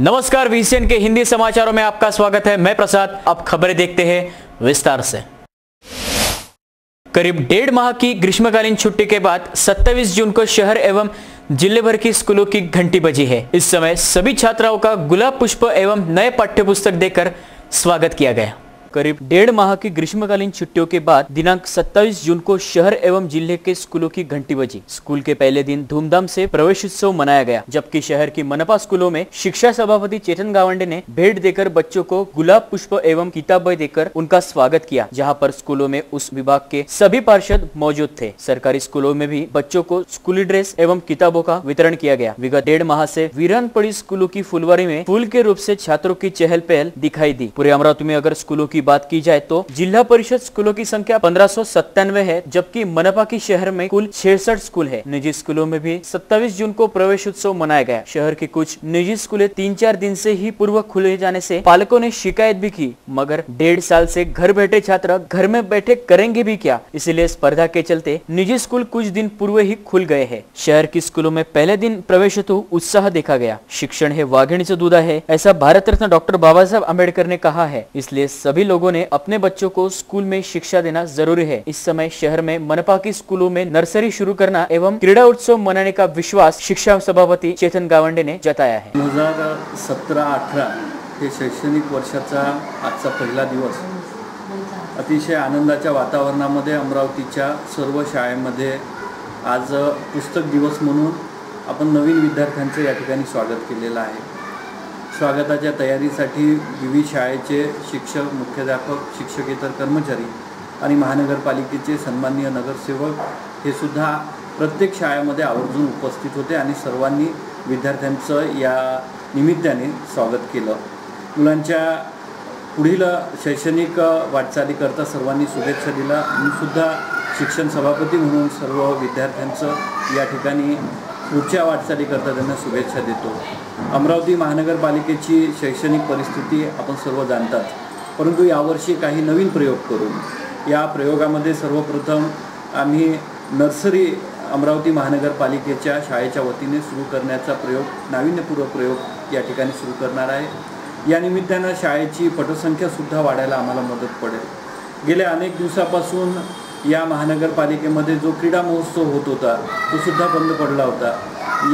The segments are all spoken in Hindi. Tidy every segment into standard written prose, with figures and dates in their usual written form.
नमस्कार, वीसीएन के हिंदी समाचारों में आपका स्वागत है। मैं प्रसाद। अब खबरें देखते हैं विस्तार से। करीब 1.5 माह की ग्रीष्मकालीन छुट्टी के बाद 27 जून को शहर एवं जिले भर की स्कूलों की घंटी बजी है। इस समय सभी छात्राओं का गुलाब पुष्प एवं नए पाठ्य पुस्तक देकर स्वागत किया गया। करीब 1.5 माह की ग्रीष्मकालीन छुट्टियों के बाद दिनांक 27 जून को शहर एवं जिले के स्कूलों की घंटी बजी। स्कूल के पहले दिन धूमधाम से प्रवेश उत्सव मनाया गया, जबकि शहर की मनपा स्कूलों में शिक्षा सभापति चेतन गावंडे ने भेंट देकर बच्चों को गुलाब पुष्प एवं किताबें देकर उनका स्वागत किया। जहां पर स्कूलों में उस विभाग के सभी पार्षद मौजूद थे। सरकारी स्कूलों में भी बच्चों को स्कूली ड्रेस एवं किताबों का वितरण किया गया। विगत 1.5 माह से वीरान पड़ी स्कूलों की फुलवारी में फूल के रूप से छात्रों की चहल पहल दिखाई दी। पूरे अमरावती में अगर स्कूलों की बात की जाए तो जिला परिषद स्कूलों की संख्या 1597 है, जबकि मनपा की शहर में कुल 66 स्कूल है। निजी स्कूलों में भी 27 जून को प्रवेश उत्सव मनाया गया। शहर की कुछ निजी स्कूलें 3-4 दिन से ही पूर्व खुले जाने से पालकों ने शिकायत भी की, मगर 1.5 साल से घर बैठे छात्र घर में बैठे करेंगे भी क्या, इसलिए स्पर्धा के चलते निजी स्कूल कुछ दिन पूर्व ही खुल गए हैं। शहर की स्कूलों में पहले दिन प्रवेश हेतु उत्साह देखा गया। शिक्षण है वाघिणीचं दूध है, ऐसा भारत रत्न डॉक्टर बाबा साहब अम्बेडकर ने कहा है। इसलिए सभी लोगों ने अपने बच्चों को स्कूल में शिक्षा देना जरूरी है। इस समय शहर में मनपा की स्कूलों में नर्सरी शुरू करना एवं क्रीड़ा उत्सव मनाने का विश्वास शिक्षा सभापति चेतन गावंडे ने जताया है। 2017-18 हे शैक्षणिक वर्षाचा आजचा पहिला दिवस अतिशय आनंदाच्या वातावरणामध्ये अमरावतीच्या सर्व शाळांमध्ये आज पुस्तक दिवस म्हणून आपण नवीन विद्यार्थ्यांचे या ठिकाणी स्वागत केलेलं आहे। स्वागताच्या तयारीसाठी विविध शाळेचे शिक्षक, मुख्याध्यापक, शिक्षकेतर कर्मचारी आणि महानगरपालिकेचे सन्माननीय नगरसेवक हे सुद्धा प्रत्येक शाळेमध्ये आवर्जून उपस्थित होते आणि सर्वांनी विद्यार्थ्यांचं या निमित्ताने स्वागत केलं। मुलांच्या पुढील शैक्षणिक वाटचालीकरता सर्वांनी शुभेच्छा दिल्या। मी सुद्धा शिक्षण सभापती म्हणून सर्व विद्यार्थ्यांचं या ठिकाणी पुढच्या वाटचालीकरता त्यांना शुभेच्छा देतो। अमरावती महानगरपालिकेची शैक्षणिक परिस्थिती आपण सर्व जाणतात, परंतु यावर्षी काही नवीन प्रयोग करून या प्रयोगामध्ये सर्वप्रथम आम्ही नर्सरी अमरावती महानगरपालिकेच्या शाळेच्या वतीने सुरू करण्याचा प्रयोग, नाविन्यपूर्ण प्रयोग या ठिकाणी सुरू करणार आहे। या निमित्तानं शाळेची पटसंख्या सुद्धा वाढायला आम्हाला मदत पडेल। गेल्या अनेक दिवसापासून या महानगरपालिकेमध्ये जो क्रीडा महोत्सव होत होता तो सुद्धा बंद पडला होता।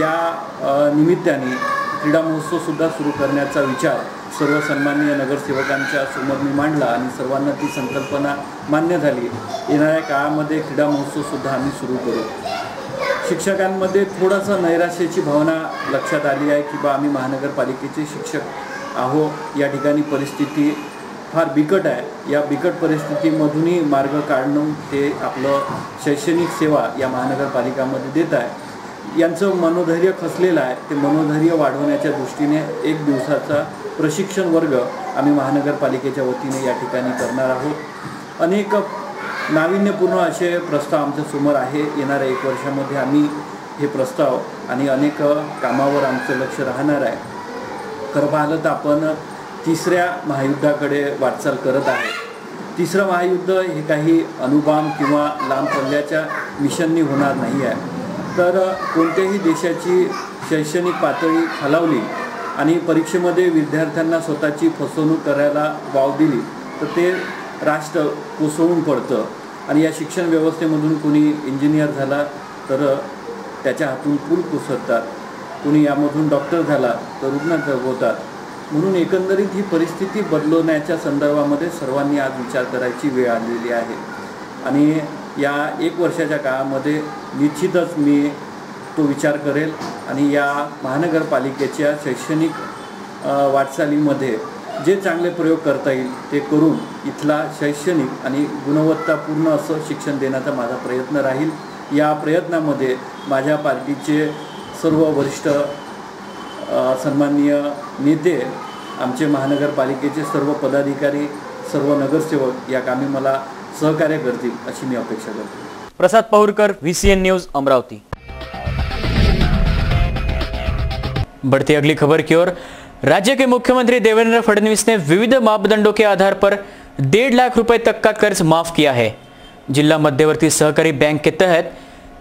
या निमित्ताने क्रीडा महोत्सव सुद्धा सुरू करण्याचा विचार सर्व सन्माननीय नगरसेवकांच्या समोर मी मांडला आणि सर्वांना ती संकल्पना मान्य झाली। येणाऱ्या काळामध्ये क्रीडा महोत्सव सुद्धा आम्ही सुरू करू। शिक्षकांमध्ये थोडासा नैराश्याची भावना लक्षात आली आहे की आम्ही महानगरपालिकेचे शिक्षक आहो, या ठिकाणी परिस्थिती फार बिकट आहे। या बिकट परिस्थितीमधूनही मार्ग काढणं ते आपलं शैक्षणिक सेवा या महानगरपालिकामध्ये देत आहे। यांचं मनोधैर्य खचलेलं आहे। ते मनोधैर्य वाढवण्याच्या दृष्टीने 1 दिवसाचा प्रशिक्षण वर्ग आम्ही महानगरपालिकेच्या वतीने या ठिकाणी करणार आहोत। अनेक नाविन्यपूर्ण असे प्रस्ताव आमच्या समोर आहे। येणाऱ्या 1 वर्षामध्ये आम्ही हे प्रस्ताव आणि अनेक कामावर आमचं लक्ष राहणार आहे। खरं पाहिलं तर आपण 3ऱ्या महायुद्धाकडे वाटचाल करत आहे। 3रं महायुद्ध हे काही अणुबॉम्ब किंवा लांब पल्ल्याच्या मिशननी होणार नाही आहे। तर कोणत्याही देशाची शैक्षणिक पातळी खालावली आणि परीक्षेमध्ये विद्यार्थ्यांना स्वतःची फसवणूक करायला वाव दिली तर ते राष्ट्र कोसळून पडतं। आणि या शिक्षण व्यवस्थेमधून कोणी इंजिनियर झाला तर त्याच्या हातून पूल कोसळतात, कोणी यामधून डॉक्टर झाला तर रुग्ण जगवतात। म्हणून एकंदरीत ही परिस्थिती बदलवण्याच्या संदर्भामध्ये सर्वांनी आज विचार करायची वेळ आलेली आहे। आणि या 1 वर्षाच्या काळामध्ये निश्चितच मी तो विचार करेल आणि या महानगरपालिकेच्या शैक्षणिक वाटचालीमध्ये जे चांगले प्रयोग करता येईल ते करून इथला शैक्षणिक आणि गुणवत्तापूर्ण असं शिक्षण देण्याचा माझा प्रयत्न राहील। या प्रयत्नामध्ये माझ्या पार्टीचे सर्व वरिष्ठ सन्माननीय नेते, आमचे महानगरपालिकेचे सर्व पदाधिकारी, सर्व नगरसेवक या कामी मला सहकार्य करतील अशी मी अपेक्षा करतो। प्रसाद पहुरकर, वीसीएन न्यूज, अमरावती। बढ़ती अगली खबर की ओर। राज्य के मुख्यमंत्री देवेंद्र फडणवीस ने विविध मापदंडों के आधार पर 1.5 लाख रुपए तक का कर्ज माफ किया है। जिला मध्यवर्ती सहकारी बैंक के तहत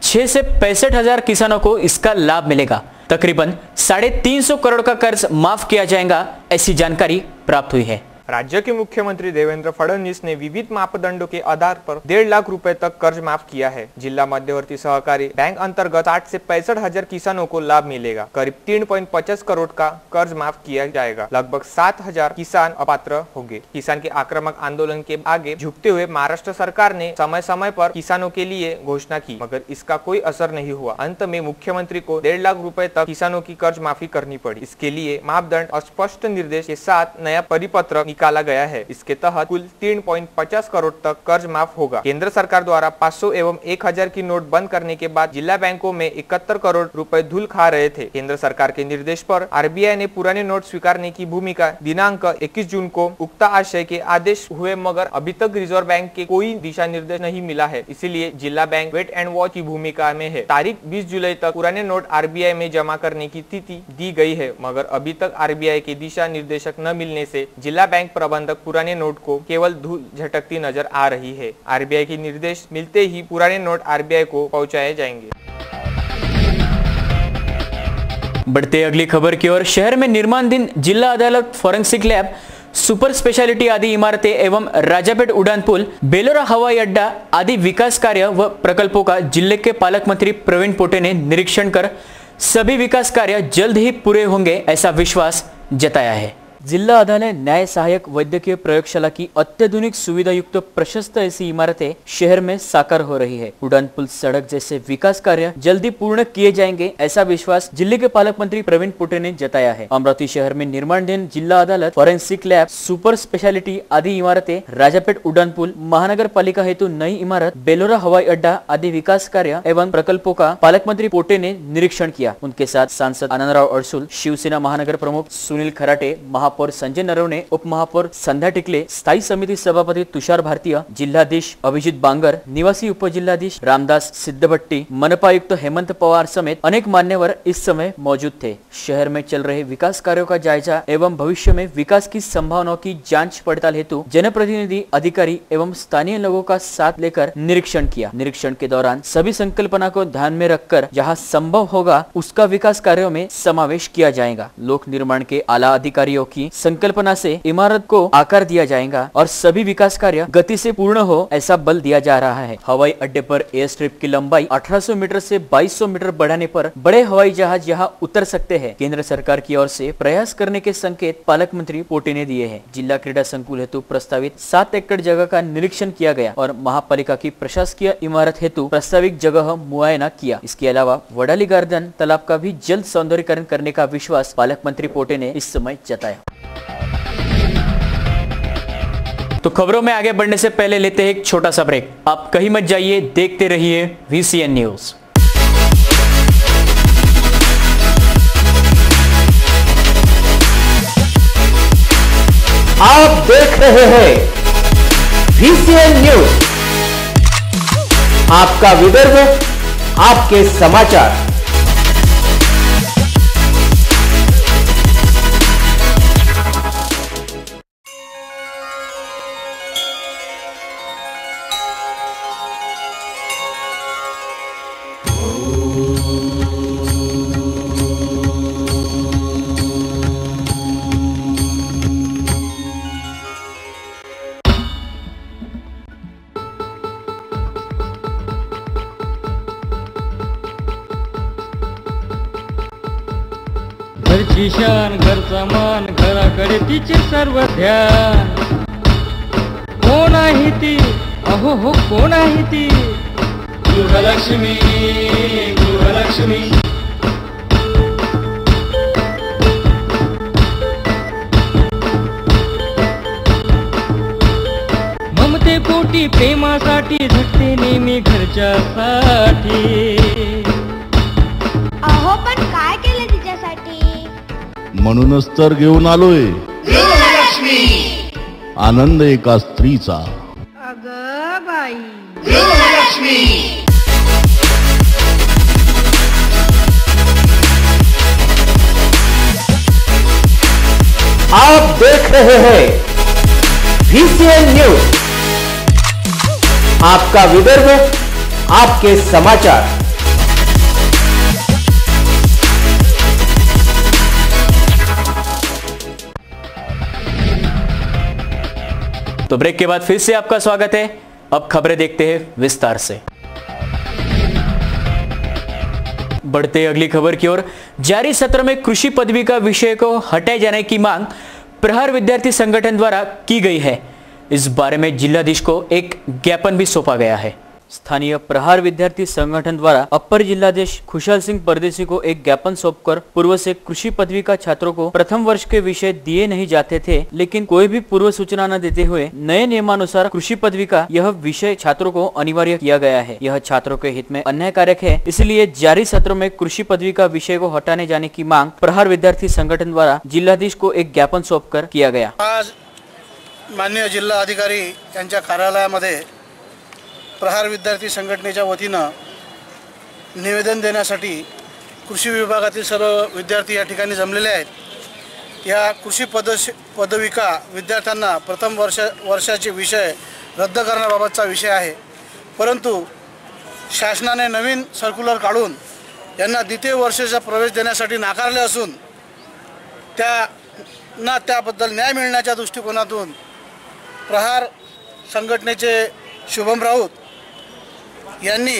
6 से 65 हजार किसानों को इसका लाभ मिलेगा। तकरीबन 350 करोड़ का कर्ज माफ किया जाएगा, ऐसी जानकारी प्राप्त हुई है। राज्य के मुख्यमंत्री देवेंद्र फडणवीस ने विविध मापदंडों के आधार पर 1.5 लाख रुपए तक कर्ज माफ किया है। जिला मध्यवर्ती सहकारी बैंक अंतर्गत 60 से 65,000 किसानों को लाभ मिलेगा। करीब 3.50 करोड़ का कर्ज माफ किया जाएगा। लगभग 7,000 किसान अपात्र होंगे। किसान के आक्रामक आंदोलन के आगे झुकते हुए महाराष्ट्र सरकार ने समय समय पर किसानों के लिए घोषणा की, मगर इसका कोई असर नहीं हुआ। अंत में मुख्यमंत्री को 1.5 लाख रुपए तक किसानों की कर्ज माफी करनी पड़ी। इसके लिए मापदंड स्पष्ट निर्देश के साथ नया परिपत्र निकाला गया है। इसके तहत कुल 3.50 करोड़ तक कर्ज माफ होगा। केंद्र सरकार द्वारा 500 एवं 1000 की नोट बंद करने के बाद जिला बैंकों में 71 करोड़ रुपए धूल खा रहे थे। केंद्र सरकार के निर्देश पर आरबीआई ने पुराने नोट स्वीकारने की भूमिका दिनांक 21 जून को उक्त आशय के आदेश हुए, मगर अभी तक रिजर्व बैंक के कोई दिशा निर्देश नहीं मिला है। इसीलिए जिला बैंक वेट एंड वॉच की भूमिका में है। तारीख 20 जुलाई तक पुराने नोट आरबीआई में जमा करने की तिथि दी गई है, मगर अभी तक आरबीआई के दिशा निर्देशक न मिलने से जिला बैंक प्रबंधक पुराने नोट को केवल धूल झटकती नजर आ रही है। आरबीआई के निर्देश मिलते ही पुराने नोट आरबीआई को पहुंचाए जाएंगे। बढ़ते अगली खबर की ओर। शहर में निर्माणाधीन जिला अदालत, फॉरेंसिक लैब, सुपर स्पेशलिटी आदि इमारतें एवं राजापेट उड़ान पुल, बेलोरा हवाई अड्डा आदि विकास कार्य व प्रकल्पों का जिले के पालक मंत्री प्रवीण पोटे ने निरीक्षण कर सभी विकास कार्य जल्द ही पूरे होंगे, ऐसा विश्वास जताया है। जिला अदालत न्याय सहायक वैद्यकीय प्रयोगशाला की अत्याधुनिक सुविधा युक्त प्रशस्त ऐसी इमारतें शहर में साकार हो रही है। उड़ान पुल, सड़क जैसे विकास कार्य जल्दी पूर्ण किए जाएंगे, ऐसा विश्वास जिले के पालक मंत्री प्रवीण पोटे ने जताया है। अमरावती शहर में निर्माणाधीन जिला अदालत, फॉरेंसिक लैब, सुपर स्पेशलिटी आदि इमारतें, राजापेट उड़ान पुल, महानगर पालिका हेतु नई इमारत, बेलोरा हवाई अड्डा आदि विकास कार्य एवं प्रकल्पों का पालक मंत्री पोटे ने निरीक्षण किया। उनके साथ सांसद आनंदराव अडसूल, शिवसेना महानगर प्रमुख सुनील खराटे, महापौर संजय नरवणे, उप महापौर संध्या टिकले, स्थायी समिति सभापति तुषार भारतीय, जिलाधीश अभिजीत बांगर, निवासी उपजिलाधीश रामदास सिद्धभट्टी, मनपा आयुक्त हेमंत पवार समेत अनेक मान्यवर इस समय मौजूद थे। शहर में चल रहे विकास कार्यों का जायजा एवं भविष्य में विकास की संभावनाओं की जांच पड़ताल हेतु जनप्रतिनिधि, अधिकारी एवं स्थानीय लोगों का साथ लेकर निरीक्षण किया। निरीक्षण के दौरान सभी संकल्पना को ध्यान में रखकर जहाँ संभव होगा उसका विकास कार्यों में समावेश किया जाएगा। लोक निर्माण के आला अधिकारियों की संकल्पना से इमारत को आकार दिया जाएगा और सभी विकास कार्य गति से पूर्ण हो, ऐसा बल दिया जा रहा है। हवाई अड्डे पर एयर स्ट्रिप की लंबाई 1800 मीटर से 2200 मीटर बढ़ाने पर बड़े हवाई जहाज यहां उतर सकते हैं। केंद्र सरकार की ओर से प्रयास करने के संकेत पालक मंत्री पोटे ने दिए हैं। जिला क्रीड़ा संकुल हेतु प्रस्तावित 7 एकड़ जगह का निरीक्षण किया गया और महापालिका की प्रशासकीय इमारत हेतु प्रस्तावित जगह मुआयना किया। इसके अलावा वडाली गार्डन तालाब का भी जल्द सौंदर्यीकरण करने का विश्वास पालक मंत्री पोटे ने इस समय जताया। तो खबरों में आगे बढ़ने से पहले लेते हैं एक छोटा सा ब्रेक। आप कहीं मत जाइए, देखते रहिए VCN न्यूज। आप देख रहे हैं VCN न्यूज, आपका विदर्भ, आपके समाचार। घरची शान, घरचा मान, घराकडे तिचे सर्व ध्यान। कोण आहे ती, अहो हो कोण आहे ती, गृहलक्ष्मी, गृहलक्ष्मी। ममते पोटी प्रेमासाठी झटते नेहमी घरच्यासाठी। अहो पण काय केलं तिच्यासाठी, म्हणूनच तर घेऊन आलोय गृहलक्ष्मी, आनंद एका स्त्रीचा। अगं बाई, गृहलक्ष्मी। आप देख रहे हैं VCN न्यूज, आपका विदर्भ, आपके समाचार। तो ब्रेक के बाद फिर से आपका स्वागत है। अब खबरें देखते हैं विस्तार से। बढ़ते अगली खबर की ओर। जारी सत्र में कृषि पदवी का विषय को हटाए जाने की मांग प्रहार विद्यार्थी संगठन द्वारा की गई है। इस बारे में जिलाधीश को एक ज्ञापन भी सौंपा गया है। स्थानीय प्रहार विद्यार्थी संगठन द्वारा अपर जिलाधीश खुशहाल सिंह परदेसी को एक ज्ञापन सौंपकर पूर्व से कृषि पदवी का छात्रों को प्रथम वर्ष के विषय दिए नहीं जाते थे, लेकिन कोई भी पूर्व सूचना न देते हुए नए नियमानुसार कृषि पदवी का यह विषय छात्रों को अनिवार्य किया गया है। यह छात्रों के हित में अन्यायकारक है, इसलिए जारी सत्र में कृषि पदवी का विषय को हटाने जाने की मांग प्रहार विद्यार्थी संगठन द्वारा जिलाधीश को एक ज्ञापन सौंपकर किया गया। आज माननीय जिल्हा अधिकारी यांच्या कार्यालयामध्ये प्रहार विद्यार्थी संघटनेच्या वतीनं निवेदन देण्यासाठी कृषी विभागातील सर्व विद्यार्थी या ठिकाणी जमलेले आहेत। या कृषी पदविका विद्यार्थ्यांना प्रथम वर्षाचे विषय रद्द करण्याबाबतचा विषय आहे, परंतु शासनाने नवीन सर्क्युलर काढून यांना द्वितीय वर्षाचा प्रवेश देण्यासाठी नाकारले असून त्यांना त्याबद्दल न्याय मिळण्याच्या दृष्टिकोनातून प्रहार संघटनेचे शुभम राऊत यांनी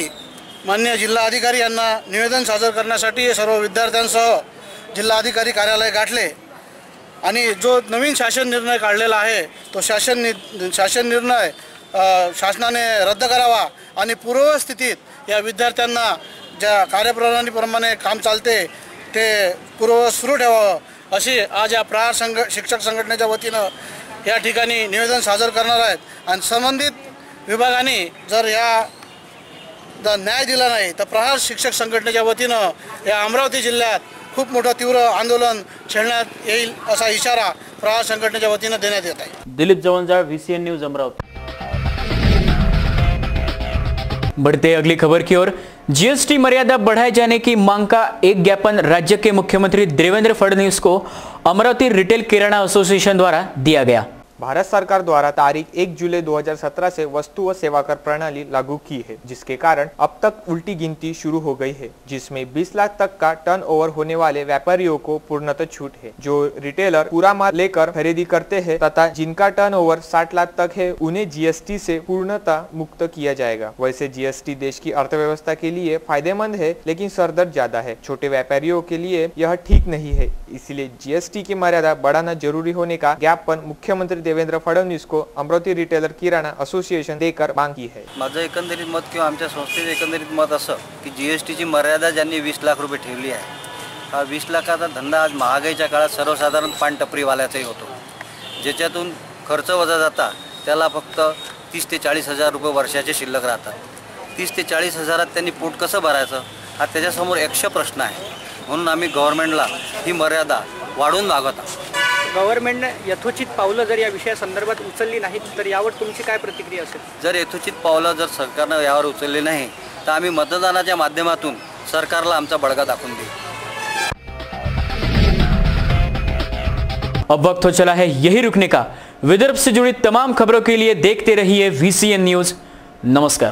माननीय जिल्हा अधिकारी यांना निवेदन सादर करण्यासाठी सर्व विद्यार्थ्यांसह जिल्हा अधिकारी कार्यालय गाठले आणि जो नवीन शासन निर्णय काढलेला आहे तो शासन निर्णय शासनाने रद्द करावा आणि पूर्वस्थितीत या विद्यार्थ्यांना ज्या कार्यप्रणालीप्रमाणे काम चालते ते पूर्ववत सुरू ठेवावं अशी आज या प्रहार शिक्षक संघटनेच्या वतीनं या ठिकाणी निवेदन सादर करणार आहेत। आणि संबंधित विभागाने जर या न्याय दिला नाही तर प्रहार शिक्षक संघटनेच्या वतीनं या अमरावती जिल्ह्यात खूप मोठं तीव्र आंदोलन छेडण्यात येईल असा इशारा प्रहार संघटनेच्या वतीनं देण्यात येत आहे। Dilip Jawanjal, VCN news, Amravati. बढ़ते अगली खबर की ओर। GST मर्यादा बढ़ाए जाने की मांग का एक ज्ञापन राज्य के मुख्यमंत्री देवेंद्र फडणवीस को अमरावती रिटेल किराना एसोसिएशन द्वारा दिया गया। भारत सरकार द्वारा तारीख 1 जुलाई 2017 से वस्तु व सेवा कर प्रणाली लागू की है, जिसके कारण अब तक उल्टी गिनती शुरू हो गई है, जिसमें 20 लाख तक का टर्नओवर होने वाले व्यापारियों को पूर्णतः छूट है। जो रिटेलर पूरा माल लेकर खरीदी करते हैं तथा जिनका टर्नओवर 60 लाख तक है उन्हें GST से पूर्णतः मुक्त किया जाएगा। वैसे GST देश की अर्थव्यवस्था के लिए फायदेमंद है, लेकिन सरदर्द ज्यादा है। छोटे व्यापारियों के लिए यह ठीक नहीं है, इसलिए GST की मर्यादा बढ़ाना जरूरी होने का ज्ञापन मुख्यमंत्री देवेंद्र फडणवीस को अमरावती रिटेलर किराणा असोसिएशन देकर मांग की है। माझं एकंदरीत मत किंवा आमच्या संस्थेचे एकंदरीत मत असं की GST ची मर्यादा ज्यांनी 20 लाख रुपये ठेवली आहे, हा 20 लाखाचा धंदा आज महागाईच्या काळात सर्वसाधारण पानटपरीवाल्याचाही होतो, ज्याच्यातून खर्च वजा जाता त्याला फक्त 30 ते 40 हजार रुपये वर्षाचे शिल्लक राहतात। 30 ते 40 हजारात त्यांनी पोट कसं भरायचं हा त्याच्यासमोर यक्ष प्रश्न आहे। म्हणून आम्ही गव्हर्नमेंटला ही मर्यादा वाढवून मागत आहोत। गव्हर्नमेंटने यथोचित पावलं जर या विषयासंदर्भात उचलली नाहीत तर यावर तुमची काय प्रतिक्रिया असेल? जर यथोचित पावलं जर सरकारने यावर उचलली नाही तर आम्ही मतदानाच्या माध्यमातून सरकारला आमचा बळगा दाखवून देऊ। अब वक्त हो चला है यही रुकने का। विदर्भ से जुड़ी तमाम खबरों के लिए देखते रहिए VCN न्यूज। नमस्कार।